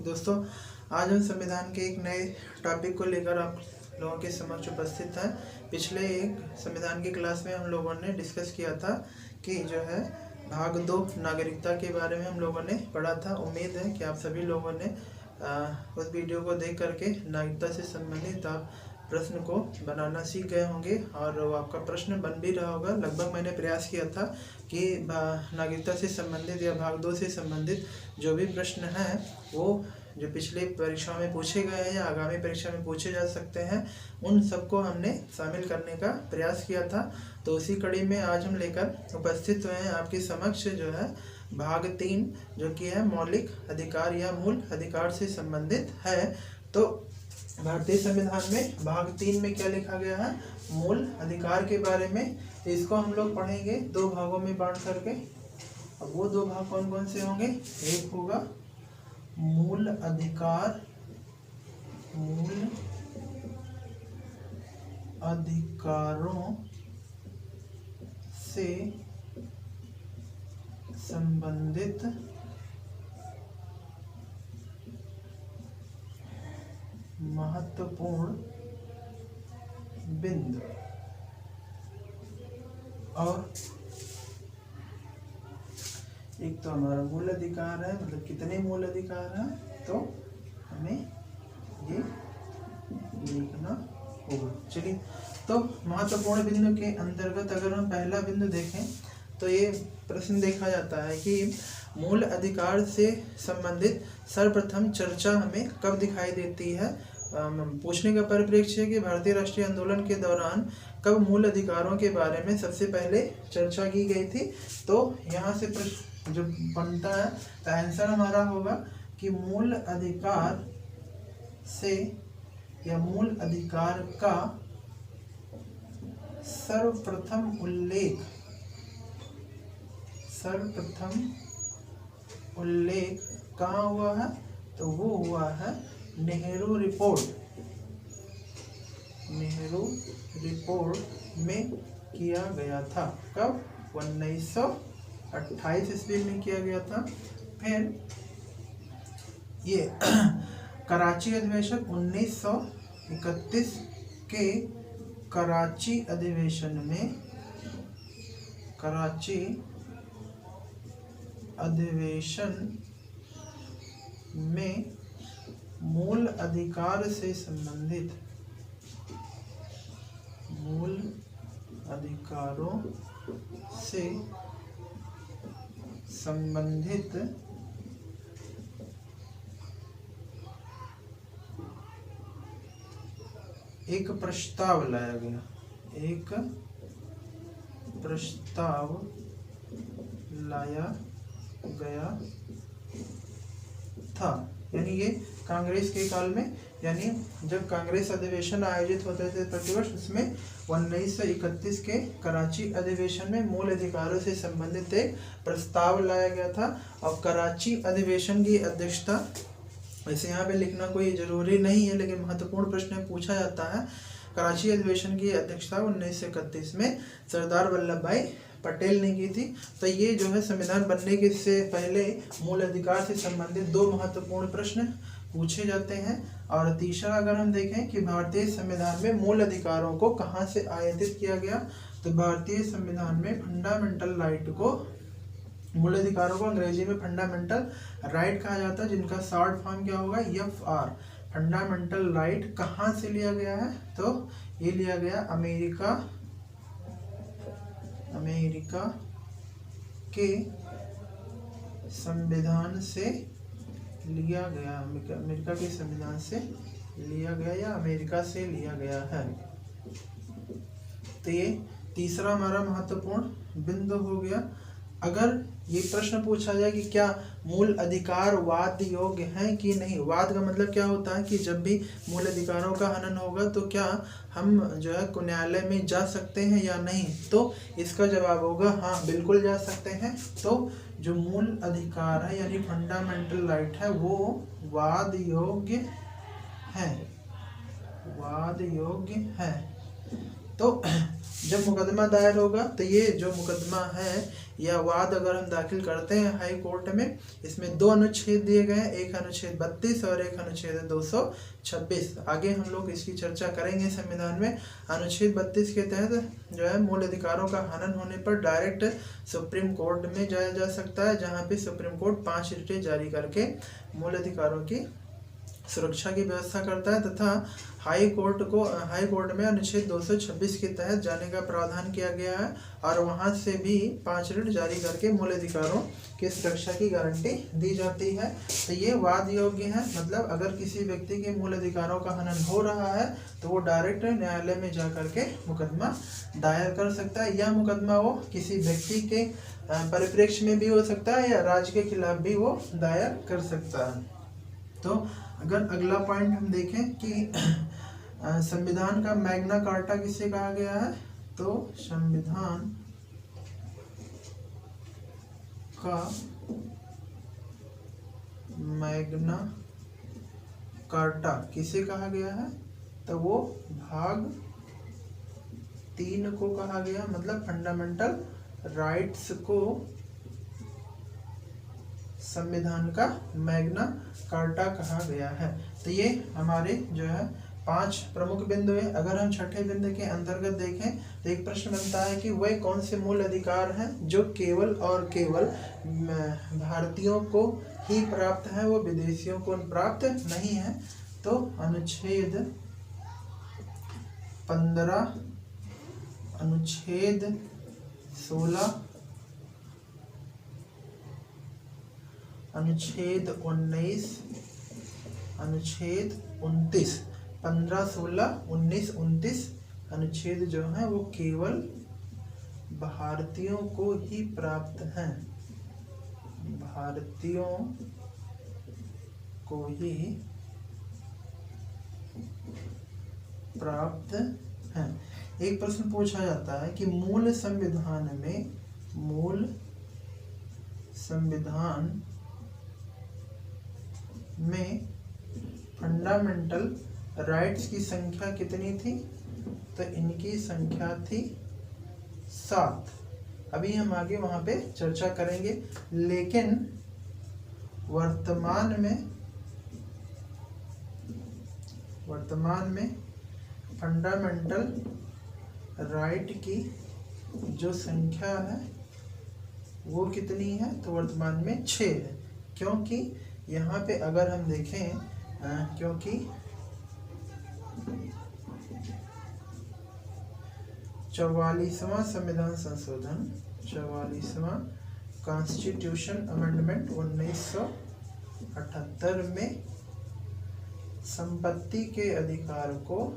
दोस्तों, आज हम संविधान के एक नए टॉपिक को लेकर आप लोगों के समक्ष उपस्थित हैं। पिछले एक संविधान की क्लास में हम लोगों ने डिस्कस किया था कि जो है भाग 2 नागरिकता के बारे में हम लोगों ने पढ़ा था। उम्मीद है कि आप सभी लोगों ने उस वीडियो को देख करके नागरिकता से संबंधित आप प्रश्न को बनाना सीख गए होंगे और वो आपका प्रश्न बन भी रहा होगा। लगभग मैंने प्रयास किया था कि नागरिकता से संबंधित या भाग 2 से संबंधित जो भी प्रश्न हैं वो जो पिछले परीक्षा में पूछे गए हैं या आगामी परीक्षा में पूछे जा सकते हैं, उन सबको हमने शामिल करने का प्रयास किया था। तो उसी कड़ी में आज हम लेकर उपस्थित हुए हैं आपके समक्ष जो है भाग 3, जो कि है मौलिक अधिकार या मूल अधिकार से संबंधित है। तो भारतीय संविधान में भाग 3 में क्या लिखा गया है, मूल अधिकार के बारे में। तो इसको हम लोग पढ़ेंगे 2 भागों में बांट करके। अब वो 2 भाग कौन कौन से होंगे? एक होगा मूल अधिकार, मूल अधिकारों से संबंधित महत्वपूर्ण बिंदु, और एक तो हमारा मूल अधिकार है, मतलब कितने मूल अधिकार हैं, तो हमें ये लिखना होगा। चलिए, तो महत्वपूर्ण बिंदु के अंतर्गत अगर हम पहला बिंदु देखें तो ये प्रश्न देखा जाता है कि मूल अधिकार से संबंधित सर्वप्रथम चर्चा हमें कब दिखाई देती है। पूछने का परिप्रेक्ष्य है कि भारतीय राष्ट्रीय आंदोलन के दौरान कब मूल अधिकारों के बारे में सबसे पहले चर्चा की गई थी। तो यहाँ से प्रश्न जो बनता है तो आंसर हमारा होगा कि मूल अधिकार से या मूल अधिकार का सर्वप्रथम उल्लेख कहाँ हुआ है, तो वो हुआ है नेहरू रिपोर्ट में किया गया था। कब? 1928 ईस्वी में किया गया था। फिर ये कराची अधिवेशन 1931 के कराची अधिवेशन में मूल अधिकारों से संबंधित एक प्रस्ताव लाया गया था। यानी ये कांग्रेस के काल में, यानी जब कांग्रेस अधिवेशन आयोजित होते थे प्रतिवर्ष, उसमें 1931 के कराची अधिवेशन में मूल अधिकारों से संबंधित एक प्रस्ताव लाया गया था। और कराची अधिवेशन की अध्यक्षता, वैसे यहाँ पे लिखना कोई जरूरी नहीं है लेकिन महत्वपूर्ण प्रश्न पूछा जाता है। कराची अधिवेशन की अध्यक्षता 1931 में सरदार वल्लभ भाई पटेल ने की थी। तो ये जो है संविधान बनने के से पहले मूल अधिकार से संबंधित 2 महत्वपूर्ण प्रश्न पूछे जाते हैं। और तीसरा अगर हम देखें कि भारतीय संविधान में मूल अधिकारों को कहाँ से आयातित किया गया, तो भारतीय संविधान में फंडामेंटल राइट को, मूल अधिकारों को अंग्रेजी में फंडामेंटल राइट कहा जाता है, जिनका शॉर्ट फॉर्म क्या होगा, FR। फंडामेंटल राइट कहाँ से लिया गया है, तो ये लिया गया अमेरिका के संविधान से लिया गया, अमेरिका के संविधान से लिया गया या अमेरिका से लिया गया है। तो ये तीसरा हमारा महत्वपूर्ण बिंदु हो गया। अगर ये प्रश्न पूछा जाए कि क्या मूल अधिकार वाद योग्य हैं कि नहीं, वाद का मतलब क्या होता है कि जब भी मूल अधिकारों का हनन होगा तो क्या हम जो है न्यायालय में जा सकते हैं या नहीं, तो इसका जवाब होगा हाँ, बिल्कुल जा सकते हैं। तो जो मूल अधिकार है यानी फंडामेंटल राइट है वो वाद योग्य है। तो जब मुकदमा दायर होगा तो ये जो मुकदमा है या वाद अगर हम दाखिल करते हैं हाई कोर्ट में, इसमें 2 अनुच्छेद दिए गए हैं, एक अनुच्छेद 32 और एक अनुच्छेद 226। आगे हम लोग इसकी चर्चा करेंगे संविधान में। अनुच्छेद 32 के तहत जो है मूल अधिकारों का हनन होने पर डायरेक्ट सुप्रीम कोर्ट में जाया जा सकता है, जहाँ पे सुप्रीम कोर्ट 5 रिटें जारी करके मूल अधिकारों की सुरक्षा की व्यवस्था करता है, तथा हाई कोर्ट में अनुच्छेद 226 के तहत जाने का प्रावधान किया गया है और वहां से भी 5 रिट जारी करके मूल अधिकारों की सुरक्षा की गारंटी दी जाती है। तो ये वाद योग्य है, मतलब अगर किसी व्यक्ति के मूल अधिकारों का हनन हो रहा है तो वो डायरेक्ट न्यायालय में जा करके मुकदमा दायर कर सकता है, या मुकदमा वो किसी व्यक्ति के परिप्रेक्ष्य में भी हो सकता है या राज्य के खिलाफ भी वो दायर कर सकता है। तो अगर अगला पॉइंट हम देखें कि संविधान का मैग्ना कार्टा किसे कहा गया है, तो संविधान का मैग्ना कार्टा किसे कहा गया है, तो वो भाग 3 को कहा गया, मतलब फंडामेंटल राइट्स को संविधान का मैग्ना कार्टा कहा गया है। तो ये हमारे जो है 5 प्रमुख बिंदु है। अगर हम छठे बिंदु के अंतर्गत देखें तो एक प्रश्न बनता है कि वे कौन से मूल अधिकार हैं जो केवल और केवल भारतीयों को ही प्राप्त है, वो विदेशियों को प्राप्त नहीं है। तो अनुच्छेद 15, अनुच्छेद 16, अनुच्छेद 19, अनुच्छेद 29, 15, 16, 19, 29 अनुच्छेद जो हैं वो केवल भारतीयों को ही प्राप्त हैं, भारतीयों को ही प्राप्त हैं। एक प्रश्न पूछा जाता है कि मूल संविधान में फंडामेंटल राइट्स की संख्या कितनी थी, तो इनकी संख्या थी 7। अभी हम आगे वहां पे चर्चा करेंगे, लेकिन वर्तमान में फंडामेंटल राइट की जो संख्या है वो कितनी है, तो वर्तमान में 6 है। क्योंकि यहाँ पे अगर हम देखें, क्योंकि 44वां संविधान संशोधन, 44वां कॉन्स्टिट्यूशन अमेंडमेंट 1978 में संपत्ति के अधिकार को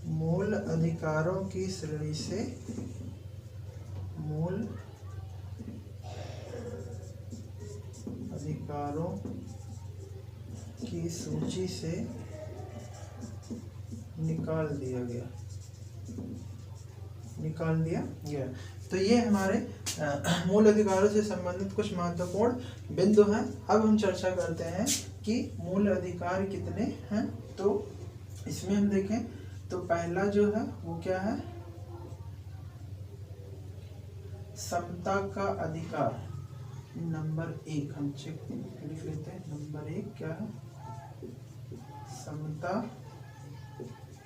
मूल अधिकारों की श्रेणी से, मूल अधिकारों की सूची से निकाल दिया गया। तो ये हमारे मूल अधिकारों से संबंधित कुछ महत्वपूर्ण बिंदु हैं। अब हम चर्चा करते हैं कि मूल अधिकार कितने हैं। तो इसमें हम देखें तो पहला जो है वो क्या है, समता का अधिकार। नंबर 1 हम लिख लेते हैं। नंबर 1 क्या है, समता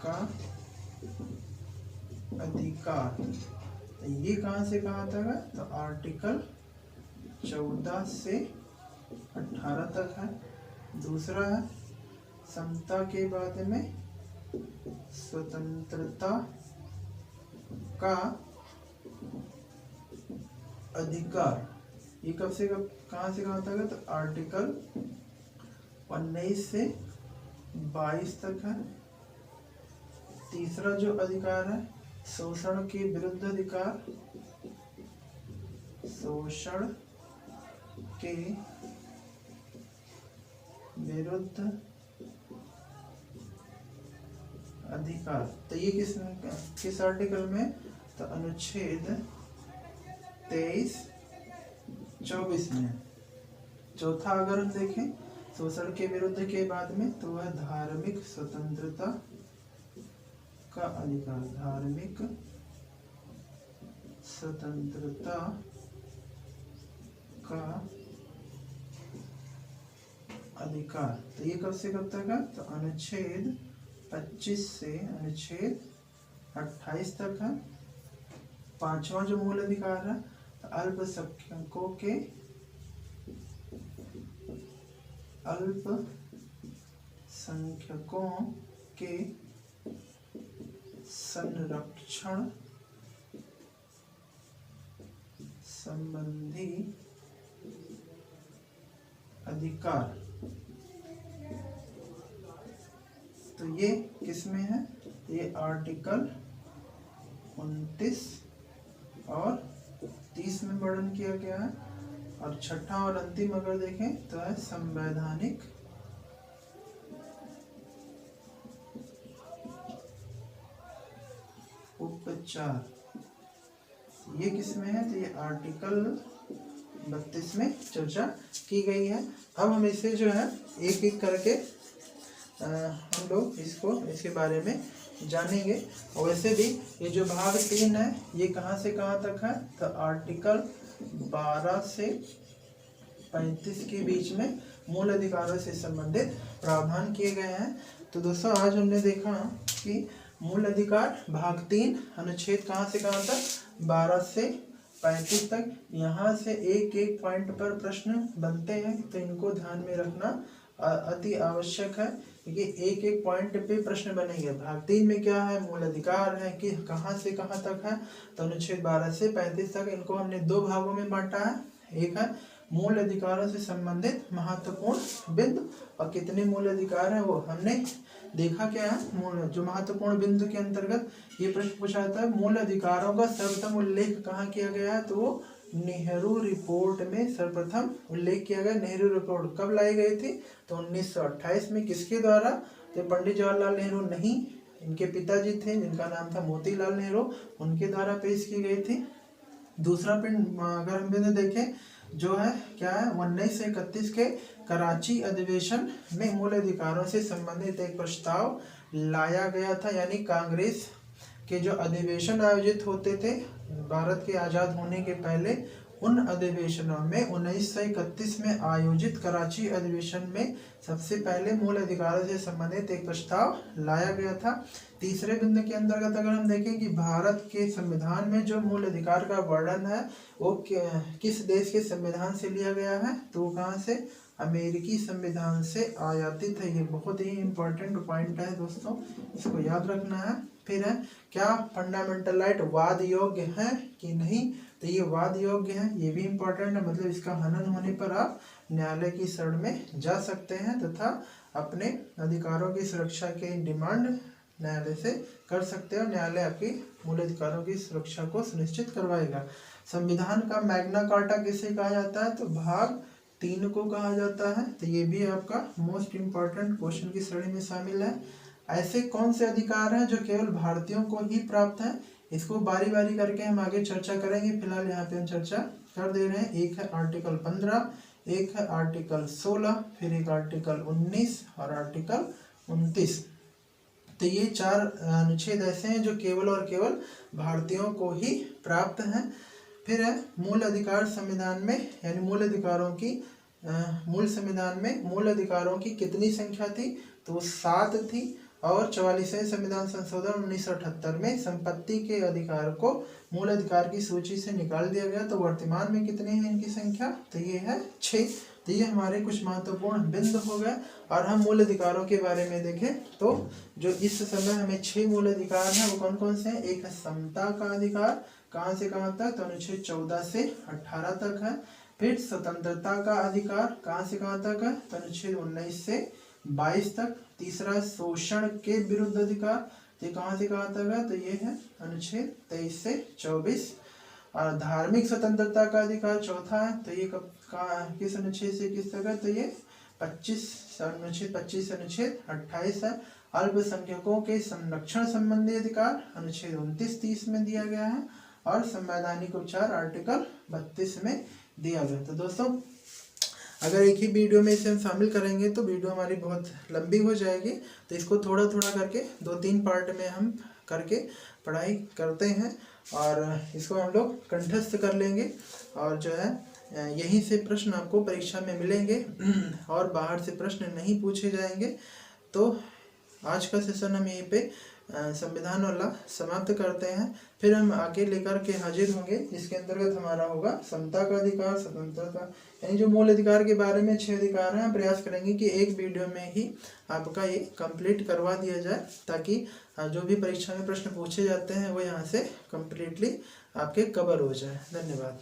का अधिकार। ये कहाँ से कहाँ तक है, तो आर्टिकल 14 से 18 तक है। दूसरा है समता के बाद में स्वतंत्रता का अधिकार। ये कब से कब कहाँ से कहाँ तक है, तो आर्टिकल 19 से 22 तक है। तीसरा जो अधिकार है शोषण के विरुद्ध अधिकार, शोषण के विरुद्ध अधिकार। तो ये किस आर्टिकल में, तो अनुच्छेद 23, 24 में। चौथा अगर हम देखें शोषण के विरुद्ध के बाद में, तो वह धार्मिक स्वतंत्रता का अधिकार, धार्मिक स्वतंत्रता का अधिकार। तो ये कब से कब तक है? तो अनुच्छेद 25 से अनुच्छेद 28 तक है। पांचवा जो मूल अधिकार है, तो अल्पसंख्यकों के संरक्षण संबंधी अधिकार। तो ये किसमें है? ये आर्टिकल 29 और 30 में वर्णन किया गया है। और छठा और अंतिम अगर देखें तो है संवैधानिक उपचार। ये किसमें है? तो ये आर्टिकल 32 में चर्चा की गई है। अब हम इसे जो है एक एक करके हम लोग इसके बारे में जानेंगे। और वैसे भी ये जो भाग 3 है ये कहाँ से कहाँ तक है? तो आर्टिकल 12 से 35 के बीच में मूल अधिकारों से संबंधित प्रावधान किए गए हैं। तो दोस्तों आज हमने देखा कि मूल अधिकार भाग 3 अनुच्छेद कहाँ से कहाँ तक? 12 से 35 तक। यहाँ से एक एक पॉइंट पर प्रश्न बनते हैं, तो इनको ध्यान में रखना अति आवश्यक है, क्योंकि एक एक पॉइंट पे प्रश्न बनेंगे। भाग 3 में क्या है? मूल अधिकार है कि कहाँ से कहाँ तक है? तो अनुच्छेद 12 से 35 तक। इनको हमने दो भागों में बांटा है। एक है मूल अधिकारों से संबंधित महत्वपूर्ण बिंदु, और कितने मूल अधिकार हैं वो हमने देखा। क्या है जो महत्वपूर्ण बिंदु के अंतर्गत ये प्रश्न पूछा जाता है, मूल अधिकारों का सर्वप्रथम उल्लेख कहाँ किया गया है? तो वो नेहरू रिपोर्ट में सर्वप्रथम उल्लेख किया गया। नेहरू रिपोर्ट कब लाई गई थी? तो 1928 में। किसके द्वारा? तो पंडित जवाहरलाल नेहरू नहीं, इनके पिताजी थे जिनका नाम था मोतीलाल नेहरू, उनके द्वारा पेश की गई थी। दूसरा पिंड अगर हम देखें जो है क्या है, 1931 के कराची अधिवेशन में मूल अधिकारों से संबंधित एक प्रस्ताव लाया गया था। यानी कांग्रेस के जो अधिवेशन आयोजित होते थे भारत के आज़ाद होने के पहले, उन अधिवेशनों में 1931 में आयोजित कराची अधिवेशन में सबसे पहले मूल अधिकारों से संबंधित एक प्रस्ताव लाया गया था। तीसरे बिंदु के अंतर्गत अगर हम देखें कि भारत के संविधान में जो मूल अधिकार का वर्णन है वो किस देश के संविधान से लिया गया है? तो वो कहाँ से? अमेरिकी संविधान से आयातित है। ये बहुत ही इम्पोर्टेंट पॉइंट है दोस्तों, इसको याद रखना है। फिर है क्या फंडामेंटल राइट वाद योग्य है कि नहीं? तो ये वाद योग्य है, ये भी इम्पोर्टेंट है। मतलब इसका हनन होने पर आप न्यायालय की शरण में जा सकते हैं तथा अपने अधिकारों की सुरक्षा की डिमांड न्यायालय से कर सकते हैं, और न्यायालय आपकी मूल अधिकारों की सुरक्षा को सुनिश्चित करवाएगा। संविधान का मैग्ना कार्टा किसे कहा जाता है? तो भाग 3 को कहा जाता है। तो ये भी आपका मोस्ट इम्पॉर्टेंट क्वेश्चन की श्रेणी में शामिल है। ऐसे कौन से अधिकार हैं जो केवल भारतीयों को ही प्राप्त हैं? इसको बारी बारी करके हम आगे चर्चा करेंगे। फिलहाल यहाँ पे हम चर्चा कर दे रहे हैं। एक है आर्टिकल 15, एक है आर्टिकल 16, फिर एक आर्टिकल 19 और आर्टिकल 29। तो ये 4 अनुच्छेद ऐसे हैं जो केवल और केवल भारतीयों को ही प्राप्त हैं। फिर है मूल अधिकार संविधान में, यानी मूल अधिकारों की मूल संविधान में मूल अधिकारों की कितनी संख्या थी? तो 7 थी। और 44वें संविधान संशोधन 1978 में संपत्ति के अधिकार को मूल अधिकार की सूची से निकाल दिया गया। तो वर्तमान में कितने हैं इनकी संख्या? तो ये है 6। तो ये हमारे कुछ महत्वपूर्ण बिंदु हो गए। और हम मूल अधिकारों के बारे में देखें तो जो इस समय हमें 6 मूल अधिकार हैं वो कौन कौन से हैं? एक है समता का अधिकार, कहाँ से कहाँ तक? तो अनुच्छेद 14 से 18 तक है। फिर स्वतंत्रता का अधिकार कहाँ से कहाँ तक है? तो अनुच्छेद 19 से 22 तक। तीसरा शोषण के विरुद्ध अधिकार, ये कहाँ से कहाँ तक है? तो ये है अनुच्छेद 23 से 24। और धार्मिक स्वतंत्रता का अधिकार चौथा है, तो ये कब किस अनुच्छेद से किस तक है? तो ये अनुच्छेद 25 से अनुच्छेद 28 है। अल्पसंख्यकों के संरक्षण संबंधी अधिकार अनुच्छेद 29-30 में दिया गया है। और संवैधानिक उपचार आर्टिकल 32 में दिया गया। तो दोस्तों अगर एक ही वीडियो में इसे हम शामिल करेंगे तो वीडियो हमारी बहुत लंबी हो जाएगी। तो इसको थोड़ा थोड़ा करके 2-3 पार्ट में हम करके पढ़ाई करते हैं और इसको हम लोग कंठस्थ कर लेंगे और जो है यहीं से प्रश्न आपको परीक्षा में मिलेंगे और बाहर से प्रश्न नहीं पूछे जाएंगे। तो आज का सेशन हम यहीं पे संविधान वाला समाप्त करते हैं। फिर हम आगे लेकर के हाजिर होंगे जिसके अंतर्गत हमारा होगा समता का अधिकार, स्वतंत्रता, यानी जो मूल अधिकार के बारे में 6 अधिकार हैं। हम प्रयास करेंगे कि एक वीडियो में ही आपका ये कंप्लीट करवा दिया जाए ताकि जो भी परीक्षा में प्रश्न पूछे जाते हैं वो यहाँ से कंप्लीटली आपके कवर हो जाए। धन्यवाद।